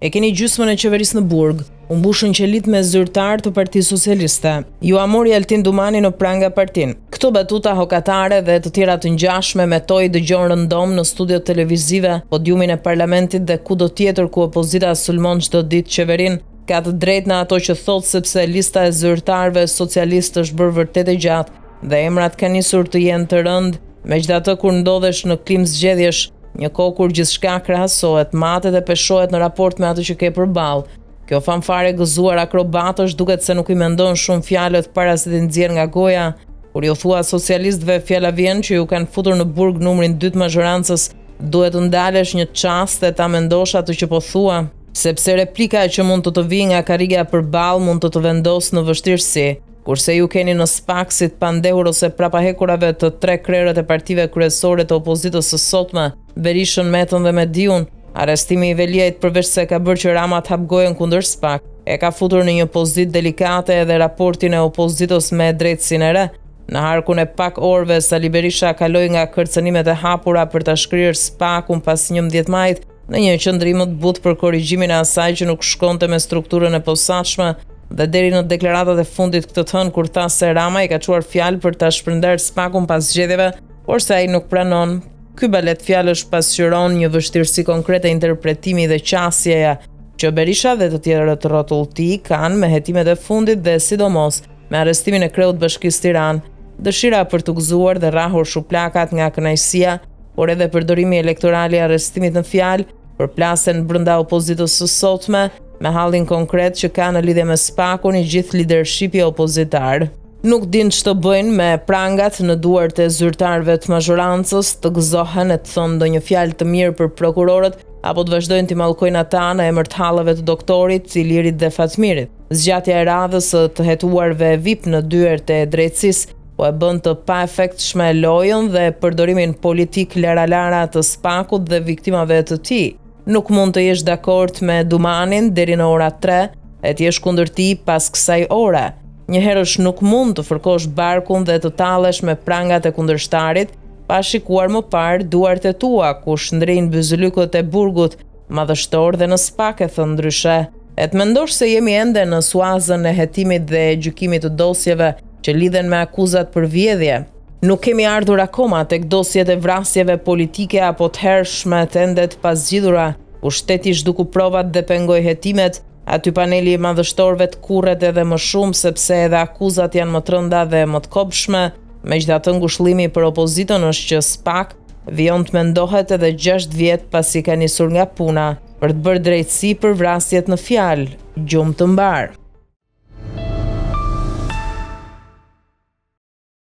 E keni gjysmën e qeverisë në burg, u mbushën qelit me zyrtar të Partisë Socialiste. Ju amori Altin Dumani në pranga partin. Këto batuta hokatare dhe të tjera të ngjashme metoi dëgjon rëndom në studiot televizive, podiumin e parlamentit dhe kudo tjetër ku opozita sulmon çdo ditë qeverinë, ka të drejtë në ato që thotë sepse lista e zyrtarëve socialistë është bërë vërtet e gjatë dhe emrat kanë nisur të jenë të rëndë, megjithatë kur ndodhesh në klim zgjedhjesh, një kohë kur gjithçka krahasohet, matet e peshohet në raport me atë që ke përballë. Kjo fanfare gëzuar akrobatësh duket se nuk i mendon shumë fjalët para se të nxjerr nga goja. Kur ju thua socialistëve fjala vjen që ju kanë futur në burg numrin 2 të mazhorancës, duhet të ndalesh një çast e ta mendosh atë që po thua, sepse replika që mund të vijë nga karriga përballë mund të vendosë në vështirësi. Kurse ju keni në SPAK si të pandehur ose prapahekurave të 3 krerët e partive kryesore të opozitës së sotme, Berishën, Metën dhe Mediun, arrestimi i Veliajt përveç se ka bërë që Rama të hap gojen kundër SPAK, e ka futur në një pozitë delikate edhe raportin e opozitës me drejtësinë e re. Në harkun e pak orëve, Sali Berisha kaloi nga kërcënimet e hapura për ta shkrirë SPAK-un pas 11 majit në një qëndrim të butë për korrigjimin e asaj që nuk shkonte me strukturën e posaçme, dhe deri në deklaratat e fundit këtë të hënë kur tha se Rama i ka çuar fjalë për ta shpërndarë SPAK-un pas zgjedhjeve, por se ai nuk pranon. Ky balet fjalësh pasqyron një vështirësi konkrete interpretimi dhe qasjeja që Berisha dhe të tjerët rrotullti kanë me hetimet e fundit dhe sidomos me arrestimin e kreut Bashkisë Tiranë, dëshira për të gëzuar dhe rrahur shuplakat nga kënaqësia, por edhe përdorimi elektoral i arrestimit në fjalë për plasën brenda opozitës së sotme, me hallin konkret që ka në lidhje me SPAK-un i gjithë lidershipi opozitar. Nuk din ç'të bëjnë me prangat në duart e zyrtarëve të mazhorancës, të gëzohen e të thonë ndonjë fjalë të mirë për prokurorët, apo të vazhdojnë t'i mallkojnë ata në emër të hallave të doktorit, Ilirit dhe Fatmirit. Zgjatja e radhës të hetuarve VIP në dyert e drejtësisë po e bën të paefektshme lojën dhe përdorimin politik lara të SPAK-ut dhe viktimave të tij. Nuk mund të jesh dakord me Dumanin deri në ora 3 e të jesh kundër tij pas kësaj ore. Njëherësh nuk mund të fërkosh barkun dhe të tallesh me prangat e kundërshtarit pa shikuar më parë duart e tua ku shndrin byzylykët e burgut madhështor dhe në SPAK, e thënë ndryshe. E të mendosh se jemi ende në suazën e hetimit dhe gjykimit të dosjeve që lidhen me akuzat për vjedhje. Nuk kemi ardhur akoma tek dosjet e vrasjeve politike apo të hershme të ende të pazgjidhura, ku shteti zhduku provat dhe pengoi hetimet, aty paneli i madhështorëve të kurret edhe më shumë sepse edhe akuzat janë më të rënda dhe më të kopshme. Megjithatë, ngushëllimi për opozitën është që SPAK vijon të mendohet edhe 6 vjet pasi ka nisur nga puna për të bërë drejtësi për vrasjet në fjalë, gjumë të mbar.